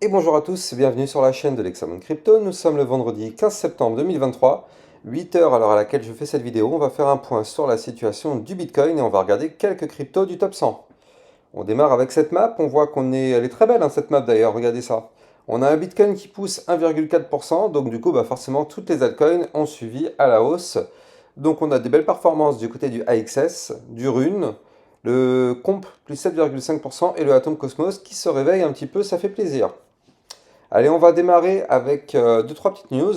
Et bonjour à tous, bienvenue sur la chaîne de l'Hexamone Crypto. Nous sommes le vendredi 15 septembre 2023, 8 heures à l'heure à laquelle je fais cette vidéo. On va faire un point sur la situation du Bitcoin et on va regarder quelques cryptos du top 100. On démarre avec cette map, on voit elle est très belle cette map d'ailleurs, regardez ça. On a un Bitcoin qui pousse 1,4%, donc du coup forcément toutes les altcoins ont suivi à la hausse. Donc on a des belles performances du côté du AXS, du Rune, le Comp plus 7,5% et le Atom Cosmos qui se réveille un petit peu, ça fait plaisir. Allez, on va démarrer avec 2-3 petites news.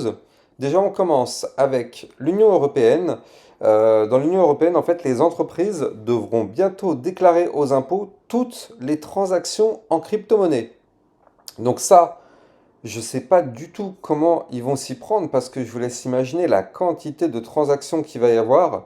Déjà, on commence avec l'Union européenne. Dans l'Union européenne, en fait, les entreprises devront bientôt déclarer aux impôts toutes les transactions en crypto-monnaie. Donc ça, je ne sais pas du tout comment ils vont s'y prendre parce que je vous laisse imaginer la quantité de transactions qu'il va y avoir.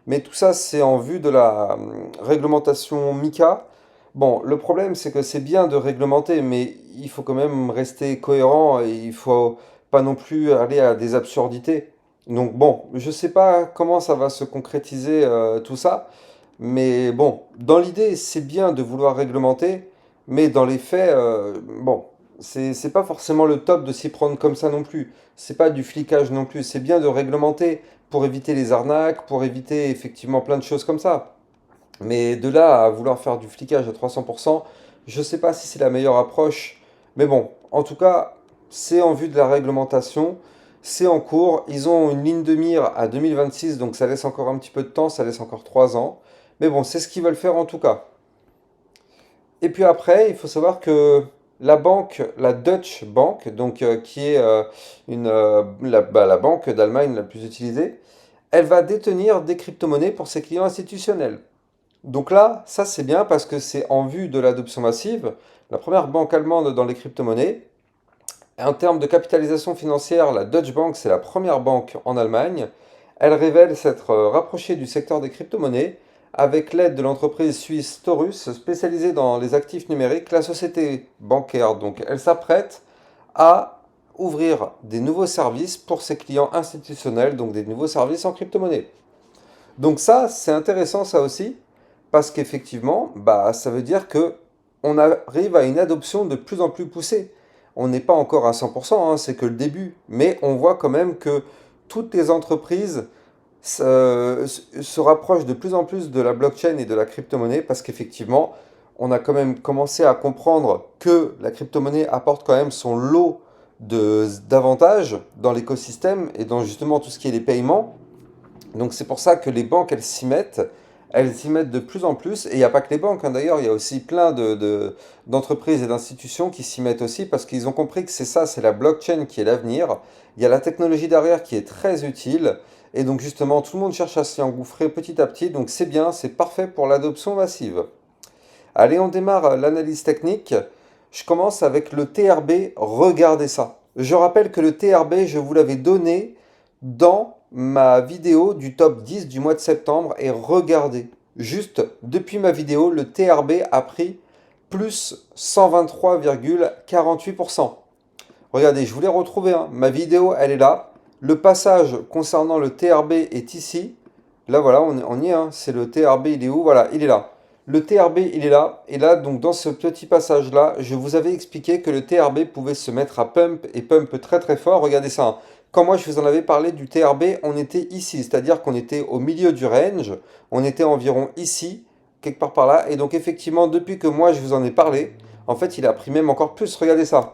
Mais tout ça, c'est en vue de la réglementation MiCA. Bon, le problème, c'est que c'est bien de réglementer, mais il faut quand même rester cohérent et il faut pas non plus aller à des absurdités. Donc bon, je sais pas comment ça va se concrétiser tout ça, mais bon, dans l'idée, c'est bien de vouloir réglementer, mais dans les faits, bon, c'est pas forcément le top de s'y prendre comme ça non plus. C'est pas du flicage non plus. C'est bien de réglementer pour éviter les arnaques, pour éviter effectivement plein de choses comme ça. Mais de là à vouloir faire du flicage à 300%, je sais pas si c'est la meilleure approche. Mais bon, en tout cas, c'est en vue de la réglementation. C'est en cours. Ils ont une ligne de mire à 2026, donc ça laisse encore un petit peu de temps, ça laisse encore 3 ans. Mais bon, c'est ce qu'ils veulent faire en tout cas. Et puis après, il faut savoir que la banque, la Deutsche Bank, donc qui est la banque d'Allemagne la plus utilisée, elle va détenir des crypto-monnaies pour ses clients institutionnels. Donc là, ça c'est bien parce que c'est en vue de l'adoption massive, la première banque allemande dans les crypto-monnaies. En termes de capitalisation financière, la Deutsche Bank, c'est la première banque en Allemagne. Elle révèle s'être rapprochée du secteur des crypto-monnaies avec l'aide de l'entreprise suisse Taurus spécialisée dans les actifs numériques. La société bancaire, donc, elle s'apprête à ouvrir des nouveaux services pour ses clients institutionnels, donc des nouveaux services en crypto-monnaie. Donc ça, c'est intéressant ça aussi, parce qu'effectivement, ça veut dire que on arrive à une adoption de plus en plus poussée. On n'est pas encore à 100%, c'est que le début, mais on voit quand même que toutes les entreprises se rapprochent de plus en plus de la blockchain et de la crypto-monnaie, parce qu'effectivement, on a quand même commencé à comprendre que la crypto-monnaie apporte quand même son lot d'avantages dans l'écosystème et dans justement tout ce qui est les paiements. Donc c'est pour ça que les banques, elles s'y mettent de plus en plus. Et il n'y a pas que les banques, d'ailleurs, il y a aussi plein d'entreprises et d'institutions qui s'y mettent aussi parce qu'ils ont compris que c'est ça, c'est la blockchain qui est l'avenir. Il y a la technologie derrière qui est très utile. Et donc justement, tout le monde cherche à s'y engouffrer petit à petit. Donc c'est bien, c'est parfait pour l'adoption massive. Allez, on démarre l'analyse technique. Je commence avec le TRB. Regardez ça. Je rappelle que le TRB, je vous l'avais donné dans ma vidéo du top 10 du mois de septembre et regardez, juste depuis ma vidéo, le TRB a pris plus 123,48%. Regardez, je vous l'ai retrouvé, ma vidéo elle est là. Le passage concernant le TRB est ici. Là voilà, on y est, c'est le TRB, il est où? Voilà, il est là. Le TRB, il est là. Et là, donc dans ce petit passage-là, je vous avais expliqué que le TRB pouvait se mettre à pump et pump très très fort. Regardez ça. Quand moi je vous en avais parlé du TRB, on était ici, c'est-à-dire qu'on était au milieu du range. On était environ ici, quelque part par là. Et donc effectivement, depuis que moi je vous en ai parlé, en fait, il a pris même encore plus. Regardez ça.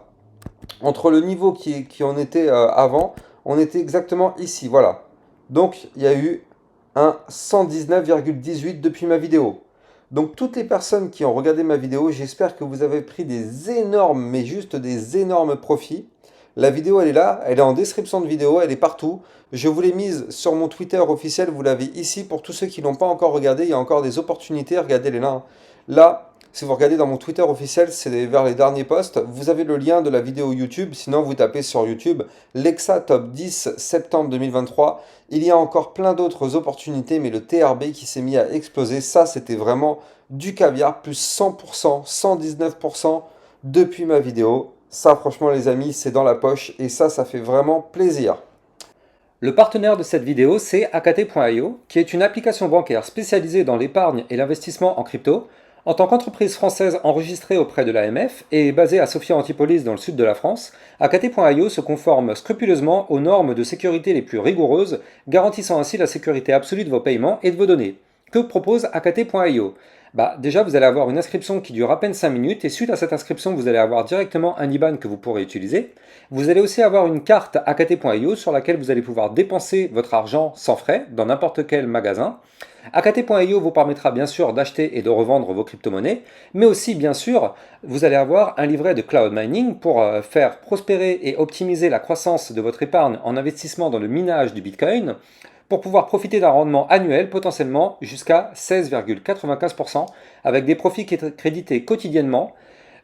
Entre le niveau qui en était avant, on était exactement ici. Voilà. Donc il y a eu un 119,18 depuis ma vidéo. Donc toutes les personnes qui ont regardé ma vidéo, j'espère que vous avez pris des énormes, mais juste des énormes profits. La vidéo, elle est là, elle est en description de vidéo, elle est partout. Je vous l'ai mise sur mon Twitter officiel, vous l'avez ici. Pour tous ceux qui ne l'ont pas encore regardé, il y a encore des opportunités, regardez-les là. Là, si vous regardez dans mon Twitter officiel, c'est vers les derniers posts. Vous avez le lien de la vidéo YouTube, sinon vous tapez sur YouTube Lexa Top 10 septembre 2023. Il y a encore plein d'autres opportunités, mais le TRB qui s'est mis à exploser, ça c'était vraiment du caviar, plus 100%, 119% depuis ma vidéo. Ça franchement les amis, c'est dans la poche et ça fait vraiment plaisir. Le partenaire de cette vidéo, c'est Akate.io, qui est une application bancaire spécialisée dans l'épargne et l'investissement en crypto. En tant qu'entreprise française enregistrée auprès de l'AMF et basée à Sophia Antipolis dans le sud de la France, AKT.io se conforme scrupuleusement aux normes de sécurité les plus rigoureuses, garantissant ainsi la sécurité absolue de vos paiements et de vos données. Que propose AKT.io? Déjà, vous allez avoir une inscription qui dure à peine 5 minutes et suite à cette inscription, vous allez avoir directement un IBAN que vous pourrez utiliser. Vous allez aussi avoir une carte AKT.io sur laquelle vous allez pouvoir dépenser votre argent sans frais dans n'importe quel magasin. AKT.io vous permettra bien sûr d'acheter et de revendre vos crypto-monnaies, mais aussi bien sûr, vous allez avoir un livret de cloud mining pour faire prospérer et optimiser la croissance de votre épargne en investissement dans le minage du Bitcoin, pour pouvoir profiter d'un rendement annuel potentiellement jusqu'à 16,95% avec des profits crédités quotidiennement.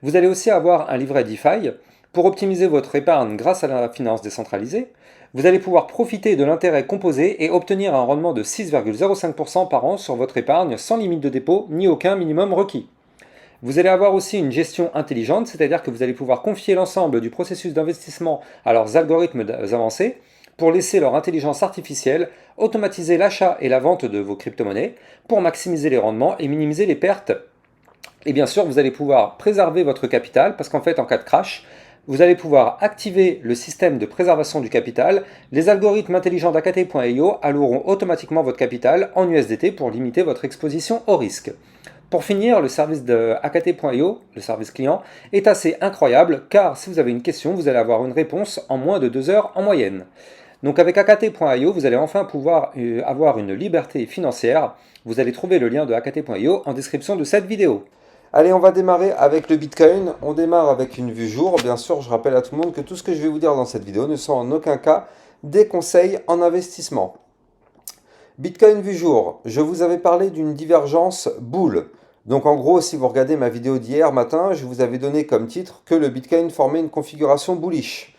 Vous allez aussi avoir un livret DeFi pour optimiser votre épargne grâce à la finance décentralisée. Vous allez pouvoir profiter de l'intérêt composé et obtenir un rendement de 6,05% par an sur votre épargne sans limite de dépôt ni aucun minimum requis. Vous allez avoir aussi une gestion intelligente, c'est-à-dire que vous allez pouvoir confier l'ensemble du processus d'investissement à leurs algorithmes avancés pour laisser leur intelligence artificielle automatiser l'achat et la vente de vos crypto-monnaies pour maximiser les rendements et minimiser les pertes. Et bien sûr, vous allez pouvoir préserver votre capital parce qu'en fait, en cas de crash, vous allez pouvoir activer le système de préservation du capital. Les algorithmes intelligents d'AKT.io alloueront automatiquement votre capital en USDT pour limiter votre exposition au risque. Pour finir, le service de AKT.io, le service client, est assez incroyable car si vous avez une question, vous allez avoir une réponse en moins de 2 heures en moyenne. Donc avec AKT.io, vous allez enfin pouvoir avoir une liberté financière. Vous allez trouver le lien de AKT.io en description de cette vidéo. Allez, on va démarrer avec le Bitcoin. On démarre avec une vue jour. Bien sûr, je rappelle à tout le monde que tout ce que je vais vous dire dans cette vidéo ne sont en aucun cas des conseils en investissement. Bitcoin vue jour, je vous avais parlé d'une divergence boule. Donc en gros, si vous regardez ma vidéo d'hier matin, je vous avais donné comme titre que le Bitcoin formait une configuration bullish.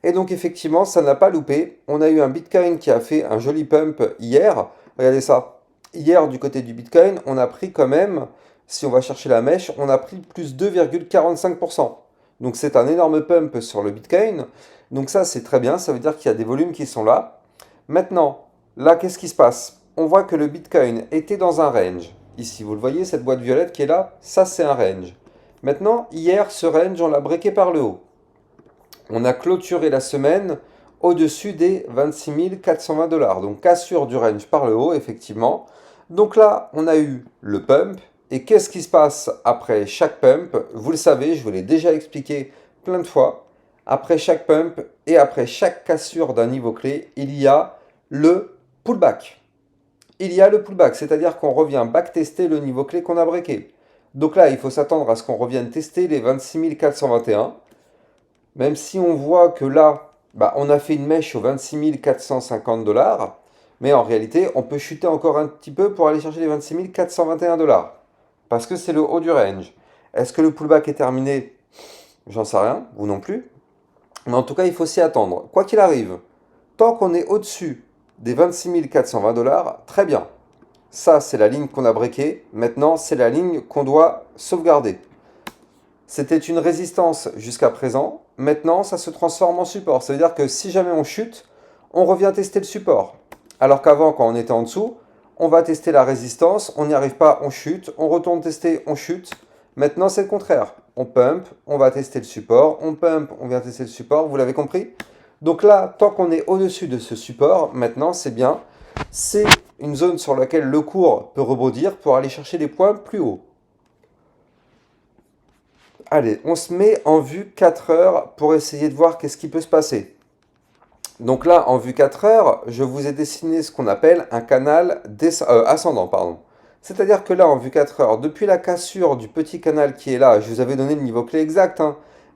Et donc effectivement, ça n'a pas loupé. On a eu un Bitcoin qui a fait un joli pump hier. Regardez ça. Hier, du côté du Bitcoin, on a pris quand même, si on va chercher la mèche, on a pris plus 2,45%. Donc c'est un énorme pump sur le Bitcoin. Donc ça, c'est très bien. Ça veut dire qu'il y a des volumes qui sont là. Maintenant, là, qu'est-ce qui se passe? On voit que le Bitcoin était dans un range. Ici, vous le voyez, cette boîte violette qui est là, ça c'est un range. Maintenant, hier, ce range, on l'a breaké par le haut. On a clôturé la semaine au-dessus des 26 420 $. Donc cassure du range par le haut, effectivement. Donc là, on a eu le pump. Et qu'est-ce qui se passe après chaque pump? Vous le savez, je vous l'ai déjà expliqué plein de fois. Après chaque pump et après chaque cassure d'un niveau clé, il y a le pullback. Il y a le pullback, c'est-à-dire qu'on revient backtester le niveau clé qu'on a breaké. Donc là, il faut s'attendre à ce qu'on revienne tester les 26 421. Même si on voit que là, on a fait une mèche aux 26 450 $, mais en réalité, on peut chuter encore un petit peu pour aller chercher les 26 421 $, parce que c'est le haut du range. Est-ce que le pullback est terminé? J'en sais rien, vous non plus. Mais en tout cas, il faut s'y attendre. Quoi qu'il arrive, tant qu'on est au-dessus des 26 420 $, très bien. Ça, c'est la ligne qu'on a breakée. Maintenant, c'est la ligne qu'on doit sauvegarder. C'était une résistance jusqu'à présent. Maintenant, ça se transforme en support. Ça veut dire que si jamais on chute, on revient tester le support. Alors qu'avant, quand on était en dessous, on va tester la résistance, on n'y arrive pas, on chute, on retourne tester, on chute. Maintenant, c'est le contraire. On pump, on va tester le support, on pump, on vient tester le support. Vous l'avez compris? Donc là, tant qu'on est au-dessus de ce support, maintenant, c'est bien. C'est une zone sur laquelle le cours peut rebondir pour aller chercher des points plus hauts. Allez, on se met en vue 4 heures pour essayer de voir qu'est-ce qui peut se passer. Donc là, en vue 4 heures, je vous ai dessiné ce qu'on appelle un canal ascendant. C'est-à-dire que là, en vue 4 heures, depuis la cassure du petit canal qui est là, je vous avais donné le niveau clé exact,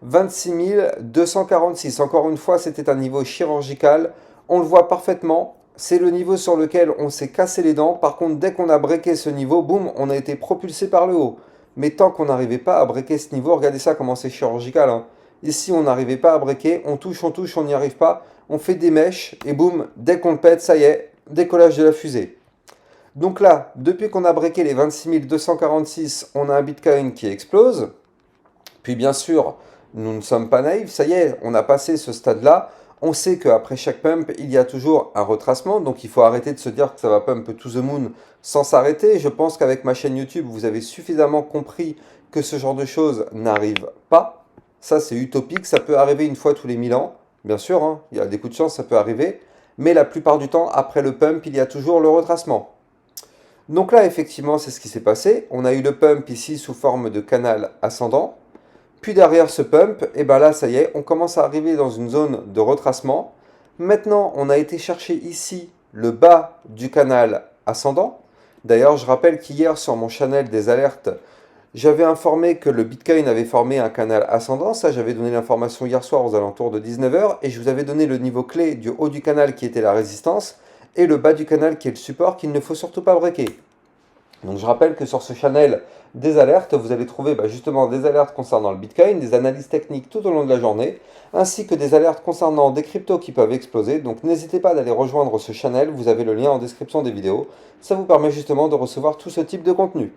26 246. Encore une fois, c'était un niveau chirurgical. On le voit parfaitement. C'est le niveau sur lequel on s'est cassé les dents. Par contre, dès qu'on a breaké ce niveau, boum, on a été propulsé par le haut. Mais tant qu'on n'arrivait pas à breaker ce niveau, regardez ça comment c'est chirurgical. Ici, on n'arrivait pas à breaker, on touche, on n'y arrive pas. On fait des mèches et boum, dès qu'on le pète, ça y est, décollage de la fusée. Donc là, depuis qu'on a breaké les 26 246, on a un Bitcoin qui explose. Puis bien sûr, nous ne sommes pas naïfs, ça y est, on a passé ce stade-là. On sait qu'après chaque pump, il y a toujours un retracement, donc il faut arrêter de se dire que ça va pump to the moon sans s'arrêter. Je pense qu'avec ma chaîne YouTube, vous avez suffisamment compris que ce genre de choses n'arrive pas. Ça, c'est utopique, ça peut arriver une fois tous les 1000 ans, bien sûr, hein, il y a des coups de chance, ça peut arriver, mais la plupart du temps, après le pump, il y a toujours le retracement. Donc là, effectivement, c'est ce qui s'est passé. On a eu le pump ici sous forme de canal ascendant. Puis derrière ce pump, et ben là, ça y est, on commence à arriver dans une zone de retracement. Maintenant, on a été chercher ici le bas du canal ascendant. D'ailleurs, je rappelle qu'hier, sur mon channel des alertes, j'avais informé que le Bitcoin avait formé un canal ascendant. Ça, j'avais donné l'information hier soir aux alentours de 19 h. Et je vous avais donné le niveau clé du haut du canal qui était la résistance et le bas du canal qui est le support qu'il ne faut surtout pas breaker. Donc je rappelle que sur ce channel des alertes, vous allez trouver justement des alertes concernant le Bitcoin, des analyses techniques tout au long de la journée, ainsi que des alertes concernant des cryptos qui peuvent exploser. Donc n'hésitez pas d'aller rejoindre ce channel, vous avez le lien en description des vidéos. Ça vous permet justement de recevoir tout ce type de contenu.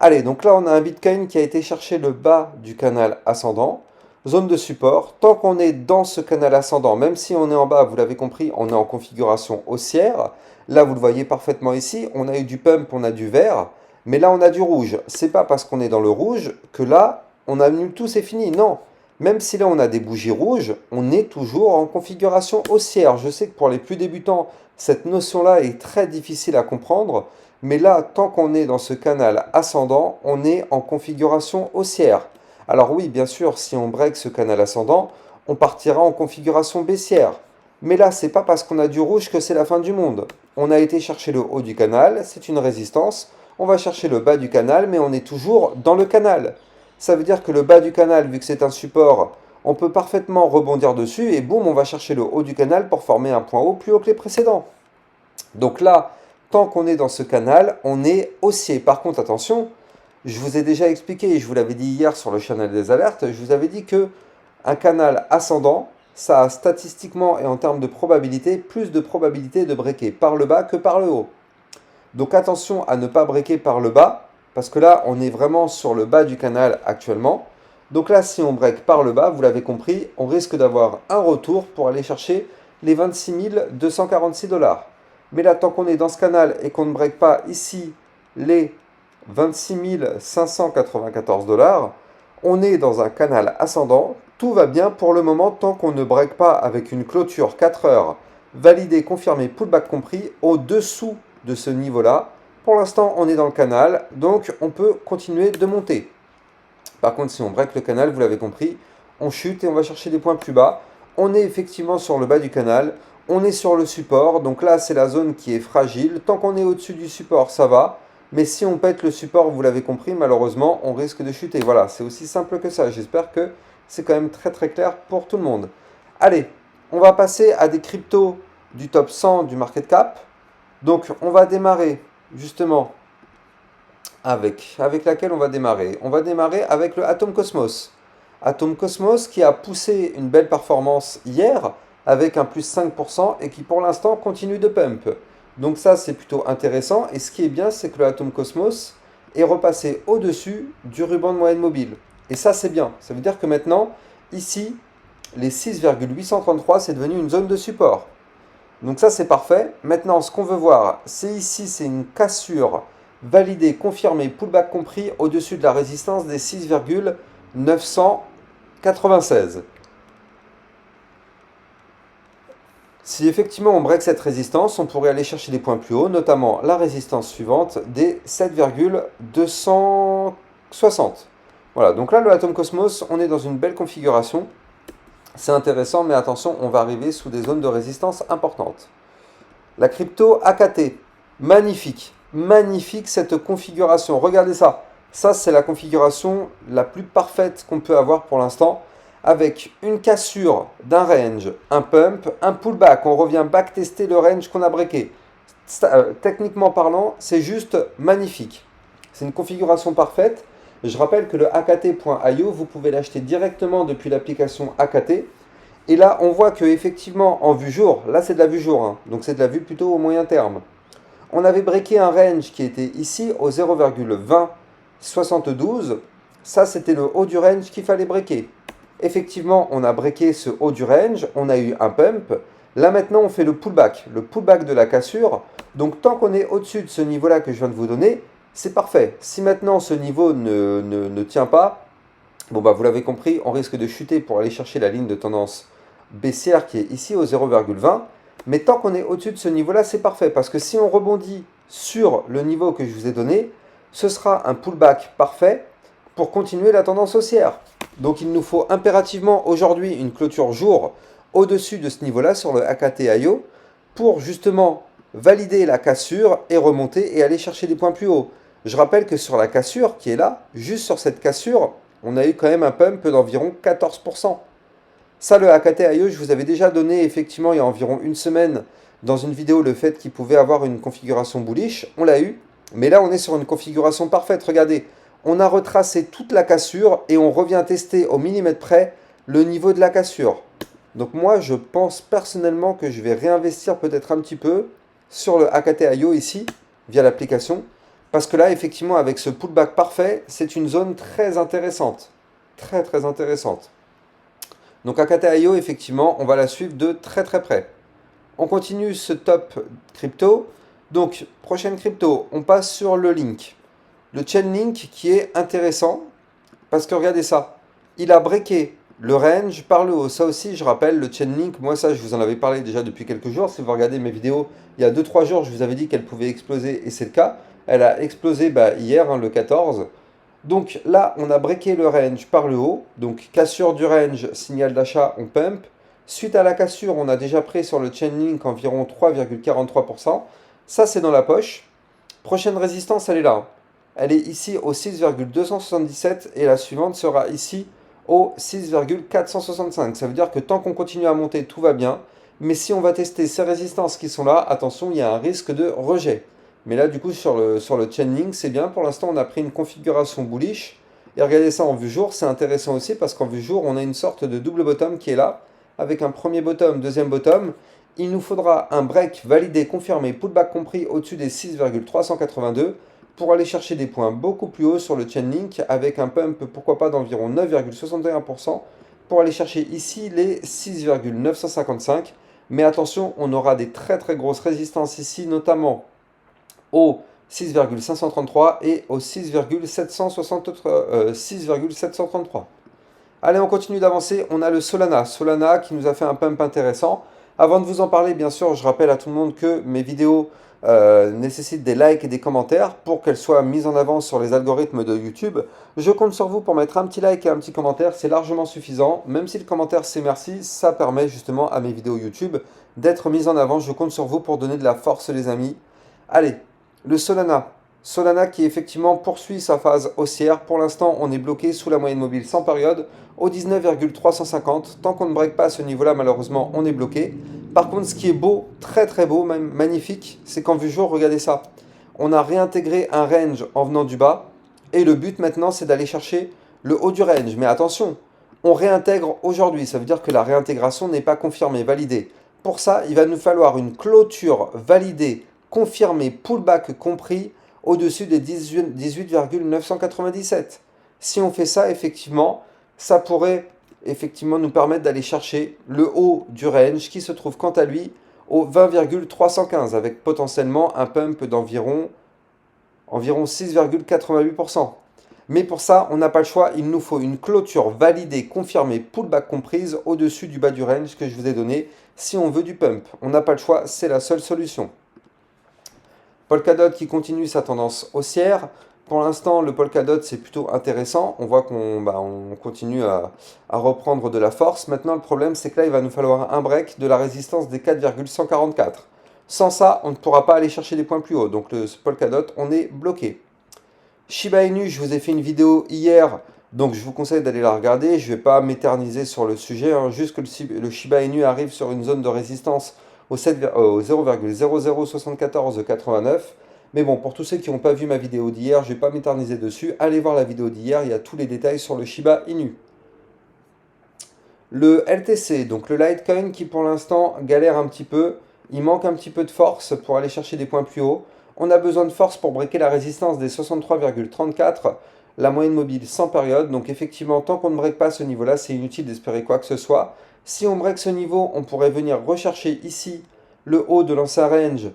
Allez, donc là on a un Bitcoin qui a été chercher le bas du canal ascendant, zone de support. Tant qu'on est dans ce canal ascendant, même si on est en bas, vous l'avez compris, on est en configuration haussière. Là, vous le voyez parfaitement ici, on a eu du pump, on a du vert, mais là, on a du rouge. C'est pas parce qu'on est dans le rouge que là, on annule tout, c'est fini. Non, même si là, on a des bougies rouges, on est toujours en configuration haussière. Je sais que pour les plus débutants, cette notion-là est très difficile à comprendre, mais là, tant qu'on est dans ce canal ascendant, on est en configuration haussière. Alors oui, bien sûr, si on break ce canal ascendant, on partira en configuration baissière. Mais là, c'est pas parce qu'on a du rouge que c'est la fin du monde. On a été chercher le haut du canal, c'est une résistance. On va chercher le bas du canal, mais on est toujours dans le canal. Ça veut dire que le bas du canal, vu que c'est un support, on peut parfaitement rebondir dessus et boum, on va chercher le haut du canal pour former un point haut plus haut que les précédents. Donc là, tant qu'on est dans ce canal, on est haussier. Par contre, attention, je vous ai déjà expliqué, et je vous l'avais dit hier sur le channel des alertes, je vous avais dit que un canal ascendant, ça a statistiquement et en termes de probabilité, plus de probabilité de breaker par le bas que par le haut. Donc attention à ne pas breaker par le bas, parce que là, on est vraiment sur le bas du canal actuellement. Donc là, si on break par le bas, vous l'avez compris, on risque d'avoir un retour pour aller chercher les 26 246 $. Mais là, tant qu'on est dans ce canal et qu'on ne break pas ici les 26 594 $, on est dans un canal ascendant. Tout va bien pour le moment tant qu'on ne break pas avec une clôture 4 heures validée, confirmée, pullback compris, au-dessous de ce niveau-là. Pour l'instant, on est dans le canal, donc on peut continuer de monter. Par contre, si on break le canal, vous l'avez compris, on chute et on va chercher des points plus bas. On est effectivement sur le bas du canal, on est sur le support, donc là c'est la zone qui est fragile. Tant qu'on est au-dessus du support, ça va. Mais si on pète le support, vous l'avez compris, malheureusement, on risque de chuter. Voilà, c'est aussi simple que ça. J'espère que c'est quand même très très clair pour tout le monde. Allez, on va passer à des cryptos du top 100 du market cap. Donc on va démarrer justement avec laquelle on va démarrer. On va démarrer avec le Atom Cosmos. Atom Cosmos qui a poussé une belle performance hier avec un plus 5% et qui pour l'instant continue de pump. Donc ça c'est plutôt intéressant et ce qui est bien c'est que le Atom Cosmos est repassé au-dessus du ruban de moyenne mobile. Et ça c'est bien, ça veut dire que maintenant ici les 6,833 c'est devenu une zone de support. Donc ça c'est parfait. Maintenant ce qu'on veut voir c'est ici c'est une cassure validée, confirmée, pullback compris au-dessus de la résistance des 6,996. Si effectivement on break cette résistance, on pourrait aller chercher des points plus hauts, notamment la résistance suivante des 7,260. Voilà, donc là le Atom Cosmos, on est dans une belle configuration. C'est intéressant, mais attention, on va arriver sous des zones de résistance importantes. La crypto AKT, magnifique. Magnifique cette configuration. Regardez ça. Ça, c'est la configuration la plus parfaite qu'on peut avoir pour l'instant. Avec une cassure d'un range, un pump, un pullback. On revient backtester le range qu'on a breaké. Techniquement parlant, c'est juste magnifique. C'est une configuration parfaite. Je rappelle que le AKT.io, vous pouvez l'acheter directement depuis l'application AKT. Et là, on voit que effectivement, en vue jour, là c'est de la vue jour, hein, donc c'est de la vue plutôt au moyen terme. On avait breaké un range qui était ici au 0,2072. Ça, c'était le haut du range qu'il fallait breaker. Effectivement, on a breaké ce haut du range, on a eu un pump. Là maintenant, on fait le pullback de la cassure. Donc tant qu'on est au-dessus de ce niveau-là que je viens de vous donner, c'est parfait. Si maintenant ce niveau ne tient pas, bon bah vous l'avez compris, on risque de chuter pour aller chercher la ligne de tendance baissière qui est ici au 0,20. Mais tant qu'on est au-dessus de ce niveau-là, c'est parfait. Parce que si on rebondit sur le niveau que je vous ai donné, ce sera un pullback parfait pour continuer la tendance haussière. Donc il nous faut impérativement aujourd'hui une clôture jour au-dessus de ce niveau-là sur le AKT-IO pour justement valider la cassure et remonter et aller chercher des points plus hauts. Je rappelle que sur la cassure qui est là, juste sur cette cassure, on a eu quand même un pump d'environ 14%. Ça, le AKT-IO, je vous avais déjà donné effectivement il y a environ une semaine dans une vidéo le fait qu'il pouvait avoir une configuration bullish. On l'a eu, mais là on est sur une configuration parfaite. Regardez, on a retracé toute la cassure et on revient tester au millimètre près le niveau de la cassure. Donc moi, je pense personnellement que je vais réinvestir peut-être un petit peu sur le AKT-IO ici, via l'application. Parce que là, effectivement, avec ce pullback parfait, c'est une zone très intéressante. Très, très intéressante. Donc AKT-IO, effectivement, on va la suivre de très, très près. On continue ce top crypto. Donc, prochaine crypto, on passe sur le Link. Le Chainlink qui est intéressant, parce que regardez ça, il a breaké le range par le haut. Ça aussi, je rappelle, le Chainlink, moi ça, je vous en avais parlé déjà depuis quelques jours. Si vous regardez mes vidéos, il y a 2-3 jours, je vous avais dit qu'elle pouvait exploser, et c'est le cas. Elle a explosé hier, le 14. Donc là, on a breaké le range par le haut. Donc cassure du range, signal d'achat, on pump. Suite à la cassure, on a déjà pris sur le Chainlink environ 3,43%. Ça, c'est dans la poche. Prochaine résistance, elle est là. Elle est ici au 6,277 et la suivante sera ici au 6,465. Ça veut dire que tant qu'on continue à monter, tout va bien. Mais si on va tester ces résistances qui sont là, attention, il y a un risque de rejet. Mais là, du coup, sur le Chainlink, c'est bien. Pour l'instant, on a pris une configuration bullish. Et regardez ça en vue jour, c'est intéressant aussi parce qu'en vue jour, on a une sorte de double bottom qui est là, avec un premier bottom, deuxième bottom. Il nous faudra un break validé, confirmé, pullback compris au-dessus des 6,382 pour aller chercher des points beaucoup plus hauts sur le Chainlink avec un pump, pourquoi pas, d'environ 9,61% pour aller chercher ici les 6,955. Mais attention, on aura des très très grosses résistances ici, notamment au 6,533 et au 6,733. Allez, on continue d'avancer. On a le Solana. Solana qui nous a fait un pump intéressant. Avant de vous en parler, bien sûr, je rappelle à tout le monde que mes vidéos nécessitent des likes et des commentaires pour qu'elles soient mises en avant sur les algorithmes de YouTube. Je compte sur vous pour mettre un petit like et un petit commentaire. C'est largement suffisant. Même si le commentaire c'est merci, ça permet justement à mes vidéos YouTube d'être mises en avant. Je compte sur vous pour donner de la force, les amis. Allez, le Solana. Solana qui effectivement poursuit sa phase haussière. Pour l'instant, on est bloqué sous la moyenne mobile sans période au 19,350. Tant qu'on ne break pas à ce niveau-là, malheureusement, on est bloqué. Par contre, ce qui est beau, très très beau, même magnifique, c'est qu'en vue jour, regardez ça. On a réintégré un range en venant du bas. Et le but maintenant, c'est d'aller chercher le haut du range. Mais attention, on réintègre aujourd'hui. Ça veut dire que la réintégration n'est pas confirmée, validée. Pour ça, il va nous falloir une clôture validée, confirmée, pullback compris, au-dessus des 18,997. Si on fait ça, effectivement, ça pourrait effectivement nous permettre d'aller chercher le haut du range qui se trouve quant à lui au 20,315 avec potentiellement un pump d'environ 6,88%. Mais pour ça, on n'a pas le choix, il nous faut une clôture validée, confirmée, pullback comprise au-dessus du bas du range que je vous ai donné si on veut du pump. On n'a pas le choix, c'est la seule solution. Polkadot qui continue sa tendance haussière. Pour l'instant, le Polkadot, c'est plutôt intéressant. On voit qu'on continue à reprendre de la force. Maintenant, le problème, c'est que là, il va nous falloir un break de la résistance des 4,144. Sans ça, on ne pourra pas aller chercher des points plus hauts. Donc, le Polkadot, on est bloqué. Shiba Inu, je vous ai fait une vidéo hier. Donc, je vous conseille d'aller la regarder. Je ne vais pas m'éterniser sur le sujet. Juste que le Shiba Inu arrive sur une zone de résistance au 0,007489. Mais bon, pour tous ceux qui n'ont pas vu ma vidéo d'hier, je ne vais pas m'éterniser dessus. Allez voir la vidéo d'hier, il y a tous les détails sur le Shiba Inu. Le LTC, donc le Litecoin qui pour l'instant galère un petit peu. Il manque un petit peu de force pour aller chercher des points plus hauts. On a besoin de force pour breaker la résistance des 63,34. la moyenne mobile sans période. Donc effectivement, tant qu'on ne break pas ce niveau-là, c'est inutile d'espérer quoi que ce soit. Si on break ce niveau, on pourrait venir rechercher ici le haut de l'ancien range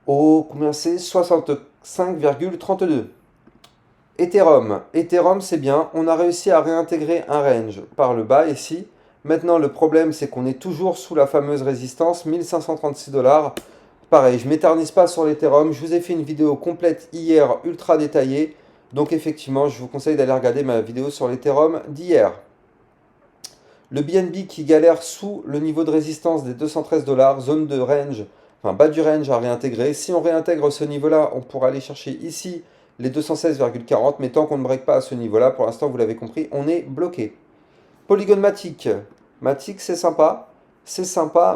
au, combien c'est, 65,32. Ethereum c'est bien, on a réussi à réintégrer un range par le bas ici. Maintenant le problème c'est qu'on est toujours sous la fameuse résistance 1536 $. Pareil, je m'éternise pas sur l'Ethereum, je vous ai fait une vidéo complète hier ultra détaillée. Donc effectivement je vous conseille d'aller regarder ma vidéo sur l'Ethereum d'hier. Le BNB qui galère sous le niveau de résistance des 213 $, zone de range, enfin bas du range à réintégrer. Si on réintègre ce niveau-là, on pourra aller chercher ici les 216,40, mais tant qu'on ne break pas à ce niveau-là, pour l'instant, vous l'avez compris, on est bloqué. Polygon Matic. Matic, c'est sympa,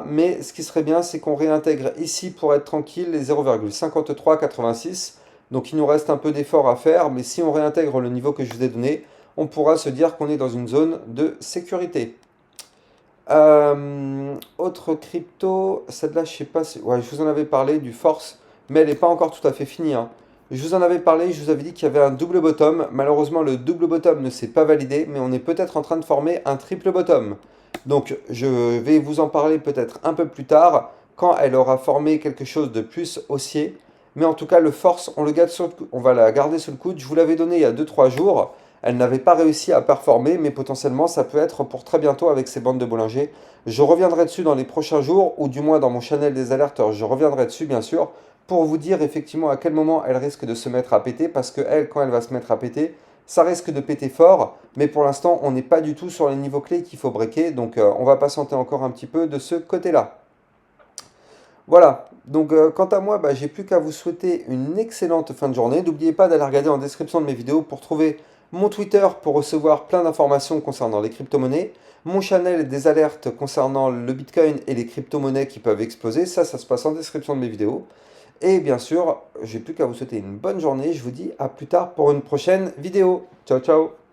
mais ce qui serait bien, c'est qu'on réintègre ici pour être tranquille les 0,5386. Donc il nous reste un peu d'effort à faire, mais si on réintègre le niveau que je vous ai donné, on pourra se dire qu'on est dans une zone de sécurité. Autre crypto, celle-là, je sais pas si... Ouais, je vous en avais parlé du Force, mais elle n'est pas encore tout à fait finie, hein. Je vous en avais parlé, je vous avais dit qu'il y avait un double bottom. Malheureusement, le double bottom ne s'est pas validé, mais on est peut-être en train de former un triple bottom. Donc, je vais vous en parler peut-être un peu plus tard, quand elle aura formé quelque chose de plus haussier. Mais en tout cas, le Force, on va la garder sous le coude. Je vous l'avais donné il y a 2-3 jours. Elle n'avait pas réussi à performer, mais potentiellement, ça peut être pour très bientôt avec ces bandes de Bollinger. Je reviendrai dessus dans les prochains jours, ou du moins dans mon channel des alertes, je reviendrai dessus, bien sûr, pour vous dire effectivement à quel moment elle risque de se mettre à péter, parce que elle, quand elle va se mettre à péter, ça risque de péter fort, mais pour l'instant, on n'est pas du tout sur les niveaux clés qu'il faut breaker, donc on va patienter encore un petit peu de ce côté-là. Voilà, donc quant à moi, j'ai plus qu'à vous souhaiter une excellente fin de journée. N'oubliez pas d'aller regarder en description de mes vidéos pour trouver mon Twitter pour recevoir plein d'informations concernant les crypto-monnaies, mon channel des alertes concernant le Bitcoin et les crypto-monnaies qui peuvent exploser. Ça se passe en description de mes vidéos. Et bien sûr, j'ai plus qu'à vous souhaiter une bonne journée. Je vous dis à plus tard pour une prochaine vidéo. Ciao, ciao!